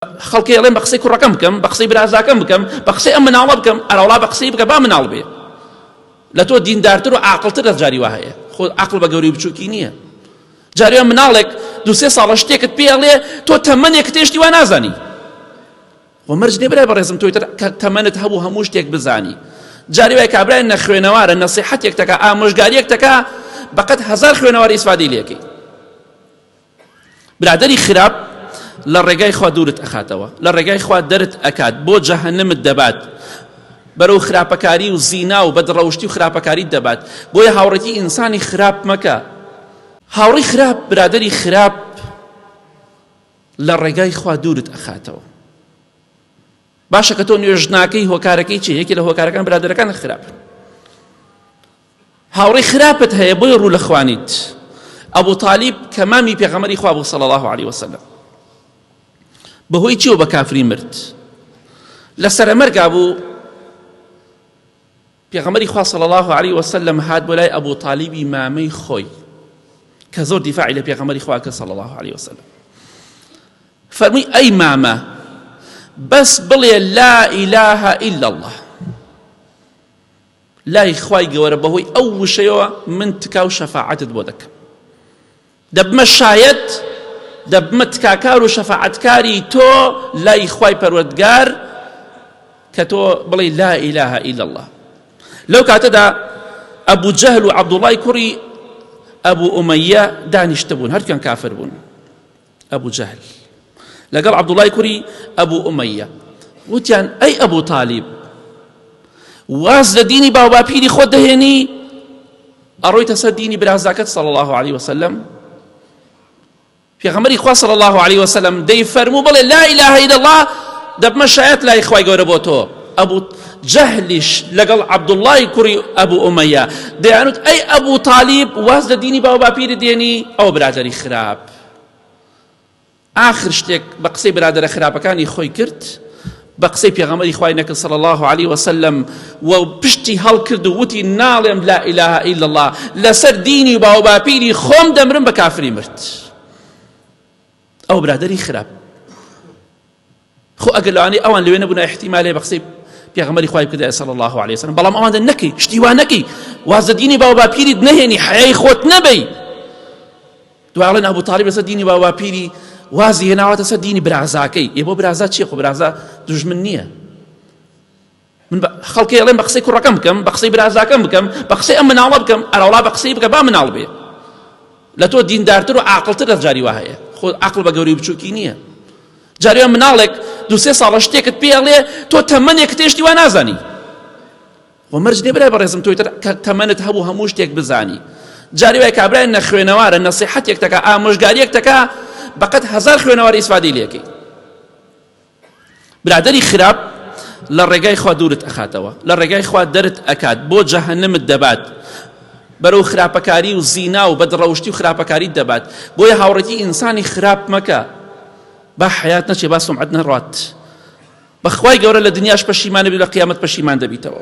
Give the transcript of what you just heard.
خەڵکی ئەڵێن بە قسەی کوڕەکەم بکەم، بە قسەی برازاکەم بکەم، بە قسەی ئەم مناڵە بکەم، ئەرەوڵا بە قسەی بکە با مناڵ بێ. لە تۆ دیندارتر و عاقڵتر لە جاری وا هەیە. خۆ عاقڵ بە گەوری بچووکی نییە. جاری وا مناڵێک دو سێ ساڵە شتێکت پێ ئەڵێ تۆ تەمەنێک تێشتی وا نازانی. خۆ مەرج نێ برای بەڕێزم تۆی تر تەمەنت هەبوو هەموو شتێک بزانی. جاری وای کابرای نەخوێنەوارە نەسیحەتێک تەکا ئامۆژگاریەک تەکا بەقەد هەزار خوێنەواری ئیسفادەی لێکەی. برادەری خراپ لە ڕێگای خوا دوورت ئەخاتەوە، لە ڕێگای خوا دەرت ئەکات، بۆ جەهەنەمت دەبات، بەرەو خراپەکاری و زینا و بەدڕەوشتی و خراپەکاریت دەبات. بۆیە هاوڕێتی ئینسانی خراپ مەکە. هاوڕێی خراپ، برادەری خراپ لە ڕێگای خوا دوورت ئەخاتەوە. باشە کە تۆ نوێژناکەی هۆکارەکەی چی؟ یەکی لە هۆکارەکان برادەرەکان خراپن. هاوڕێی خراپت هەیە بۆی ڕوو لە خوانیت. ئەبوو تالیب کە مامی پێغەمبەری خوا بوو صلی الله علیه وسلم، بەهۆی چیەوە بە کافری مرد؟ لە سەرەمەرگا بوو. پێغەمبەری خوا صلی الله علیه وسلم هات بۆ لای ئەبوو تالیبی مامەی خۆی کە زۆر دیفاعی لە پێغەمبەری خوا کە صلی الله علیه وسلم. فەرمووی ئەی مامە، بەس بڵێ لا ئیلاهە ئیلا الله، لای خوای گەورە بەهۆی ئەو وشەیەوە من تکا و شەفاعەتت بۆ دەکەم. دەبمە شایەت، دەبمە تکاکار و شەفاعەتکاری تۆ لای خوای پەروەردگار کە تۆ بڵێ لا ئیلاهە ئیلا الله. لەو کاتەدا ئەبوو جەهل و عەبدوڵای کوڕی ئەبوو ئومەیە دانیشتە بوون، هەردووکیان کافر بوون. ئەبوو جەهل لەگەڵ عەبدوڵای کوڕی ئەبوو ئومەیە وتیان ئەی ئەبوو تالیب، واز لە دینی باوباپیری خۆت دەهێنی ئەڕۆیتە سەر دینی برازاکەت صلی الله علیه وسلم؟ پێغەمبەری خوا صلی الله علیه وسلم دەیفەرموو بڵێ لا ئیلاهە ئیلا الله، دەبمە شایەت لای خوای گەورە بۆ تۆ. ئەبوو جەهلیش لەگەڵ عەبدوڵای کوڕی ئەبوو ئومەیە دەیانوت ئەی ئەبوو تالیب، واز لە دینی باوباپیرت دێنی؟ ئەوە برادەری خراپ. آخر شتێک بە قسەی برادەرە خراپەکانی خۆی کرد، بە قسەی پێغەمبەری خوای نەکرد صلی الله علیه وسلم، و پشتی هەڵکرد و وتی ناڵێم لا ئیلاهە ئیلا الله، لەسەر دینی باوباپیری خۆم دەمرم بە کافری مرد. ئەو برادەری خراپ. خۆ ئەگەر لەوانەیە ئەوان لەوێ نەبوون احتیمالێ بە قسەی پێغەمبەری خوای بکردایە صلی الله علیه وسلم، بەڵام ئەوان نەکەی، شتی وا نەکەی، واز لە دینی باوباپیریت نەهێنی، حەیای خۆت نەبەی. دوای ئەڵێن ئەبوو تالیب لەسەر دینی باوباپیری وازی هێناوەتە سەر دینی برازاکەی. بۆ برازا چییە؟ خۆ برازا دوژمن نییە. من خەڵکی ئەڵێن بە قسەی کوڕەکەم بکەم، بە قسەی برازاکەم بکەم، بە قسەی ئەم مناڵە بکەم، ئەرەوڵا بە قسەی بکە با مناڵ بێ. لە تۆ دیندارتر و عاقڵتر لە جاری وا هەیە. خۆ عاقڵ بە گەوری بچووکی نییە. جاری وا مناڵێک دو سێ ساڵە شتێکت پێ ئەڵێ تۆ تەمەنێک تێشتی وا نازانی. خۆ مەرج نێ برای بەڕێزم تۆی تر تەمەنت هەبوو هەموو شتێک بزانی. جاری وای کابرای نەخوێنەوارە نەسیحەتێک تەکا ئامۆژگاریەک تەکا بەقەد هەزار خوێنەواری ئیسفادەی لێکەی. برادەری خراپ لە ڕێگای خوا دوورت ئەخاتەوە، لە ڕێگای خوا دەرت ئەکات، بۆ جەهەنەمت دەبات، بەرەو خراپەکاری و زینا و بەدڕەوشتی و خراپەکاریت دەبات. بۆیە هاوڕێتی ئینسانی خراپ مەکە. با حیات نەچێ، با سومعەت نەڕوات. بەخوای گەورە لە دنیاش پەشیمان دەبی، لە قیامەت پەشیمان دەبیتەوە.